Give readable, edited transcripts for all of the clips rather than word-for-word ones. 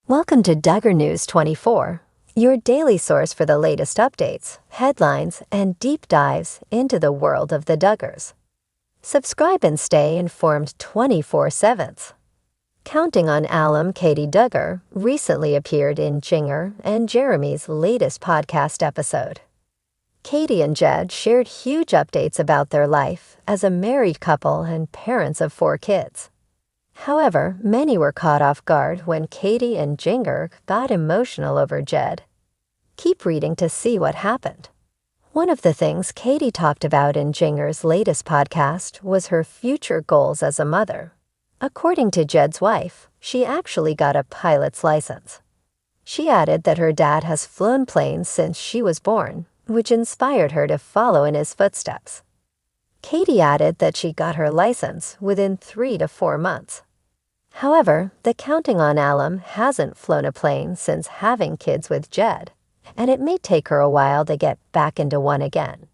Welcome to Duggar News 24, your daily source for the latest updates, headlines, and deep dives into the world of the Duggars. Subscribe and stay informed 24/7. Counting on alum Katey Duggar recently appeared in Duggar and Jeremy's latest podcast episode. Katey and Jed shared huge updates about their life as a married couple and parents of 4 kids. However, many were caught off guard when Katey and Duggar got emotional over Jed. Keep reading to see what happened. One of the things Katey talked about in Duggar's latest podcast was her future goals as a mother. According to Jed's wife, she actually got a pilot's license. She added that her dad has flown planes since she was born, which inspired her to follow in his footsteps. Katey added that she got her license within 3 to 4 months. However, the Counting on alum hasn't flown a plane since having kids with Jed, and it may take her a while to get back into one again.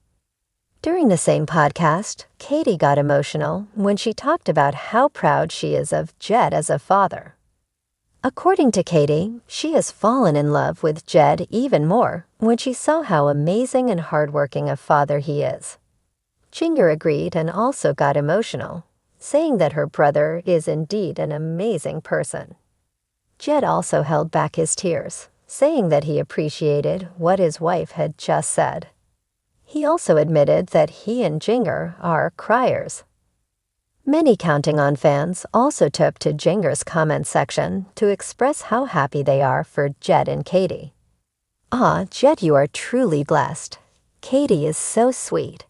During the same podcast, Katey got emotional when she talked about how proud she is of Jed as a father. According to Katey, she has fallen in love with Jed even more when she saw how amazing and hardworking a father he is. Duggar agreed and also got emotional, saying that her brother is indeed an amazing person. Jed also held back his tears, saying that he appreciated what his wife had just said. He also admitted that he and Duggar are criers. Many Counting On fans also took to Duggar's comment section to express how happy they are for Jed and Katey. "Ah, Jed, you are truly blessed. Katey is so sweet.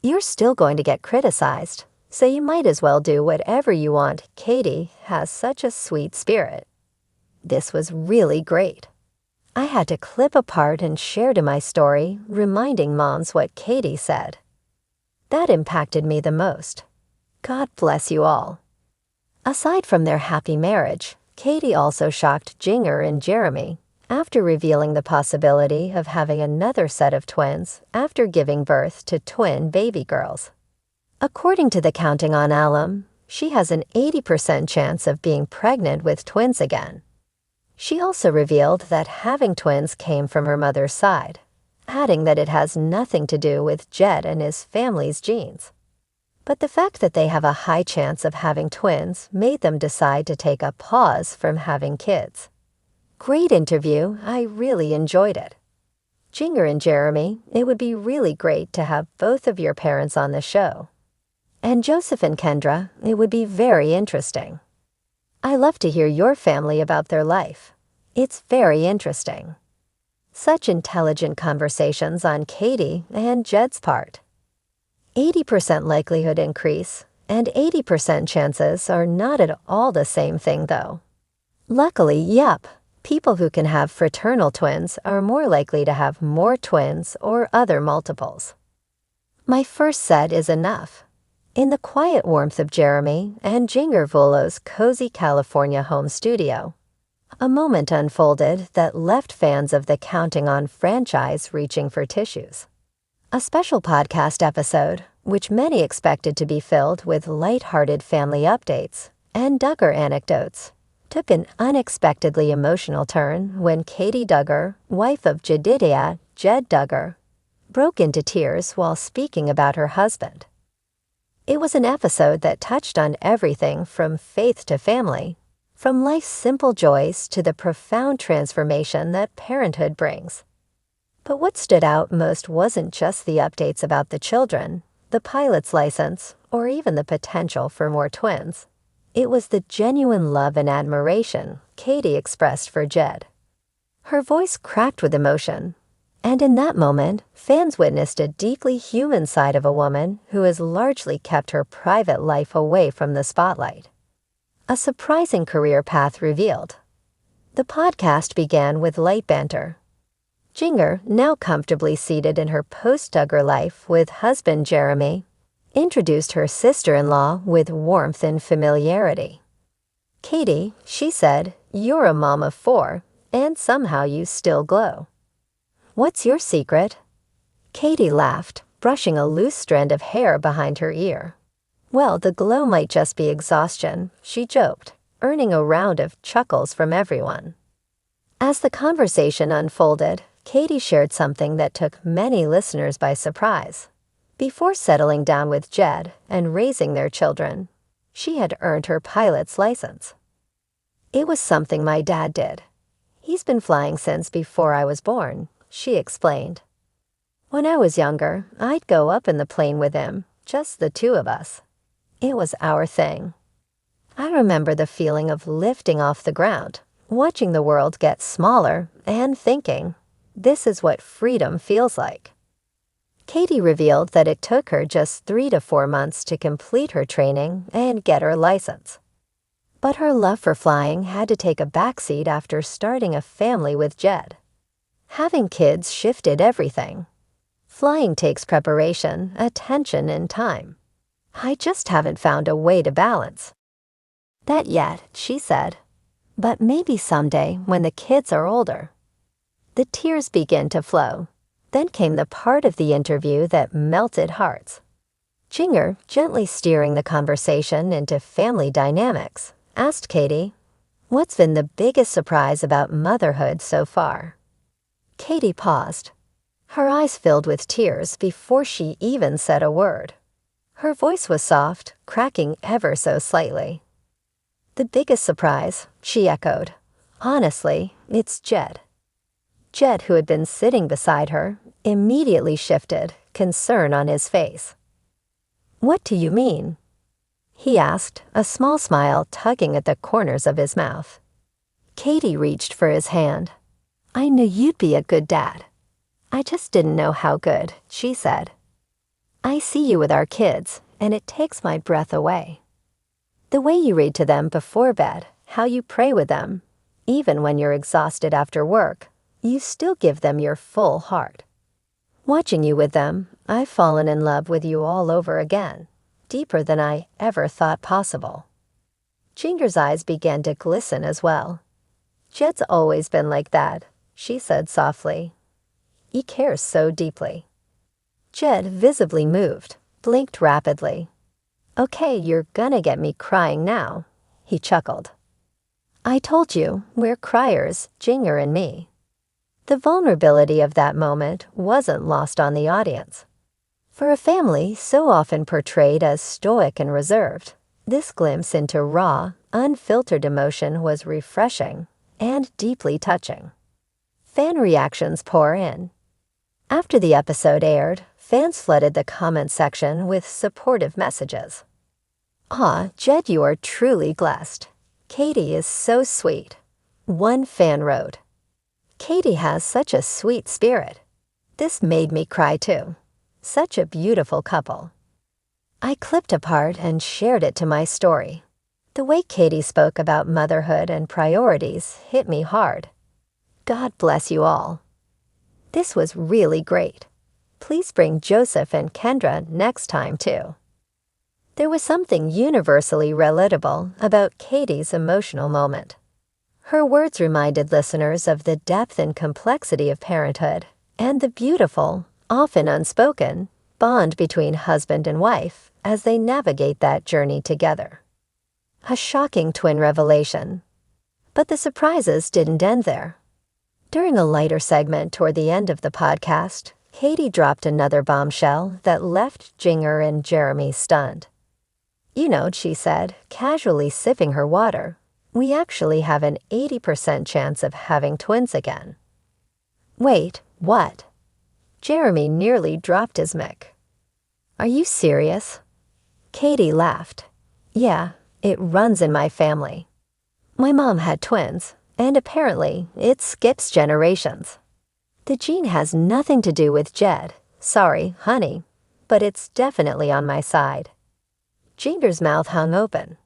You're still going to get criticized, so you might as well do whatever you want. Katey has such a sweet spirit. This was really great. I had to clip apart and share to my story, reminding moms what Katey said. That impacted me the most. God bless you all." Aside from their happy marriage, Katey also shocked Duggar and Jeremy after revealing the possibility of having another set of twins after giving birth to twin baby girls. According to the Counting On alum, she has an 80% chance of being pregnant with twins again. She also revealed that having twins came from her mother's side, adding that it has nothing to do with Jed and his family's genes. But the fact that they have a high chance of having twins made them decide to take a pause from having kids. Great interview, I really enjoyed it. Duggar and Jeremy, it would be really great to have both of your parents on the show. And Joseph and Kendra, it would be very interesting. I love to hear your family about their life. It's very interesting. Such intelligent conversations on Katey and Jed's part. 80% likelihood increase, and 80% chances are not at all the same thing though. Luckily, yep. People who can have fraternal twins are more likely to have more twins or other multiples. My first set is enough. In the quiet warmth of Jeremy and Duggar Volo's cozy California home studio, a moment unfolded that left fans of the Counting On franchise reaching for tissues. A special podcast episode, which many expected to be filled with light-hearted family updates and Duggar anecdotes, took an unexpectedly emotional turn when Katey Duggar, wife of Jedidiah Jed Duggar, broke into tears while speaking about her husband. It was an episode that touched on everything from faith to family, from life's simple joys to the profound transformation that parenthood brings. But what stood out most wasn't just the updates about the children, the pilot's license, or even the potential for more twins. It was the genuine love and admiration Katey expressed for Jed. Her voice cracked with emotion, and in that moment, fans witnessed a deeply human side of a woman who has largely kept her private life away from the spotlight. A surprising career path revealed. The podcast began with light banter. Duggar, now comfortably seated in her post-Duggar life with husband Jeremy, introduced her sister-in-law with warmth and familiarity. "Katey," she said, "you're a mom of 4, and somehow you still glow. What's your secret?" Katey laughed, brushing a loose strand of hair behind her ear. "Well, the glow might just be exhaustion," she joked. earning a round of chuckles from everyone. As the conversation unfolded, Katey shared something that took many listeners by surprise. Before settling down with Jed and raising their children, she had earned her pilot's license. "It was something my dad did. He's been flying since before I was born," she explained. "When I was younger, I'd go up in the plane with him, just the two of us. It was our thing. I remember the feeling of lifting off the ground, watching the world get smaller, and thinking, this is what freedom feels like." Katey revealed that it took her just 3 to 4 months to complete her training and get her license. But her love for flying had to take a backseat after starting a family with Jed. Having kids shifted everything. Flying takes preparation, attention, and time. "I just haven't found a way to balance that yet," she said. "But maybe someday when the kids are older." The tears began to flow. Then came the part of the interview that melted hearts. Jinger, gently steering the conversation into family dynamics, asked Katey, "What's been the biggest surprise about motherhood so far?" Katey paused. Her eyes filled with tears before she even said a word. Her voice was soft, cracking ever so slightly. "The biggest surprise," she echoed. "Honestly, it's Jed." Jed, who had been sitting beside her, immediately shifted, concern on his face. "What do you mean?" he asked, a small smile tugging at the corners of his mouth. Katey reached for his hand. "I knew you'd be a good dad. I just didn't know how good," she said. "I see you with our kids, and it takes my breath away. The way you read to them before bed, how you pray with them, even when you're exhausted after work, you still give them your full heart. Watching you with them, I've fallen in love with you all over again, deeper than I ever thought possible." Jinger's eyes began to glisten as well. "Jed's always been like that," she said softly. "He cares so deeply." Jed, visibly moved, blinked rapidly. "Okay, you're gonna get me crying now," he chuckled. "I told you, we're criers, Jinger and me." The vulnerability of that moment wasn't lost on the audience. For a family so often portrayed as stoic and reserved, this glimpse into raw, unfiltered emotion was refreshing and deeply touching. Fan reactions pour in. After the episode aired, fans flooded the comment section with supportive messages. "Aw, Jed, you are truly blessed. Katey is so sweet." One fan wrote, "Katey has such a sweet spirit. This made me cry too. Such a beautiful couple." I clipped a part and shared it to my story. The way Katey spoke about motherhood and priorities hit me hard. God bless you all. This was really great. Please bring Joseph and Kendra next time too. There was something universally relatable about Katey's emotional moment. Her words reminded listeners of the depth and complexity of parenthood and the beautiful, often unspoken, bond between husband and wife as they navigate that journey together. A shocking twin revelation. But the surprises didn't end there. During a lighter segment toward the end of the podcast, Katey dropped another bombshell that left Jinger and Jeremy stunned. "You know," she said, casually sipping her water, "we actually have an 80% chance of having twins again." "Wait, what?" Jeremy nearly dropped his mic. "Are you serious?" Katey laughed. "Yeah, it runs in my family. My mom had twins, and apparently it skips generations. The gene has nothing to do with Jed, sorry, honey, but it's definitely on my side." Jinger's mouth hung open.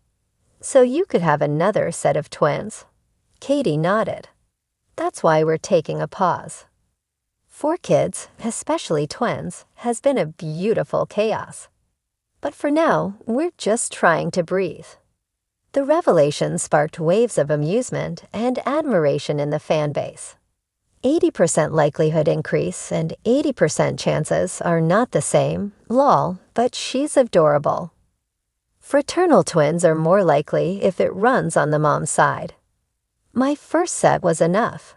"So you could have another set of twins?" Katey nodded. "That's why we're taking a pause. 4 kids, especially twins, has been a beautiful chaos. But for now, we're just trying to breathe." The revelation sparked waves of amusement and admiration in the fan base. 80% likelihood increase and 80% chances are not the same, lol, but she's adorable. Fraternal twins are more likely if it runs on the mom's side. My first set was enough.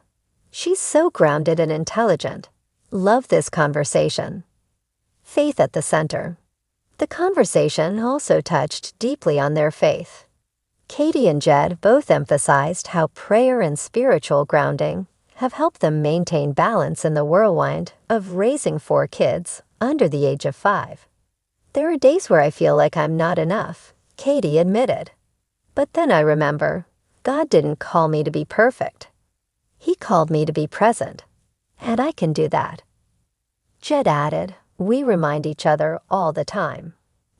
She's so grounded and intelligent. Love this conversation. Faith at the center. The conversation also touched deeply on their faith. Katey and Jed both emphasized how prayer and spiritual grounding have helped them maintain balance in the whirlwind of raising 4 kids under the age of 5. There are days where I feel like I'm not enough, Katey admitted. But then I remember, God didn't call me to be perfect. He called me to be present, and I can do that. Jed added, we remind each other all the time.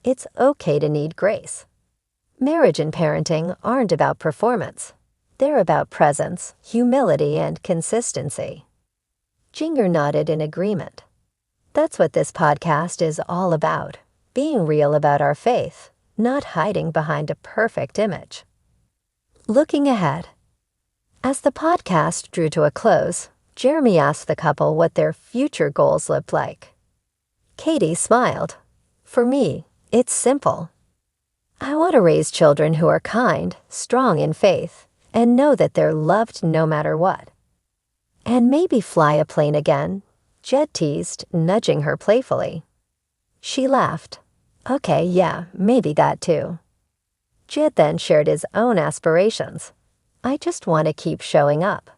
It's okay to need grace. Marriage and parenting aren't about performance. They're about presence, humility, and consistency. Jinger nodded in agreement. That's what this podcast is all about, being real about our faith, not hiding behind a perfect image. Looking ahead. As the podcast drew to a close, Jeremy asked the couple what their future goals looked like. Katey smiled. For me, it's simple. I want to raise children who are kind, strong in faith, and know that they're loved no matter what. And maybe fly a plane again, Jed teased, nudging her playfully. She laughed. Okay, yeah, maybe that too. Jed then shared his own aspirations. I just want to keep showing up.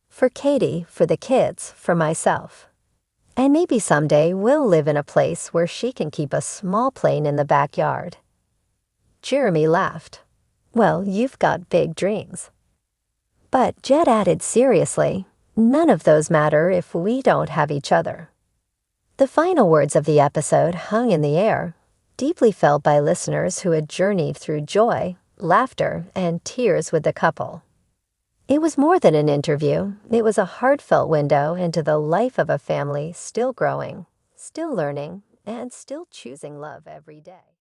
For Katey, for the kids, for myself. And maybe someday we'll live in a place where she can keep a small plane in the backyard. Jeremy laughed. Well, you've got big dreams. But Jed added seriously, none of those matter if we don't have each other. The final words of the episode hung in the air, deeply felt by listeners who had journeyed through joy, laughter, and tears with the couple. It was more than an interview. It was a heartfelt window into the life of a family still growing, still learning, and still choosing love every day.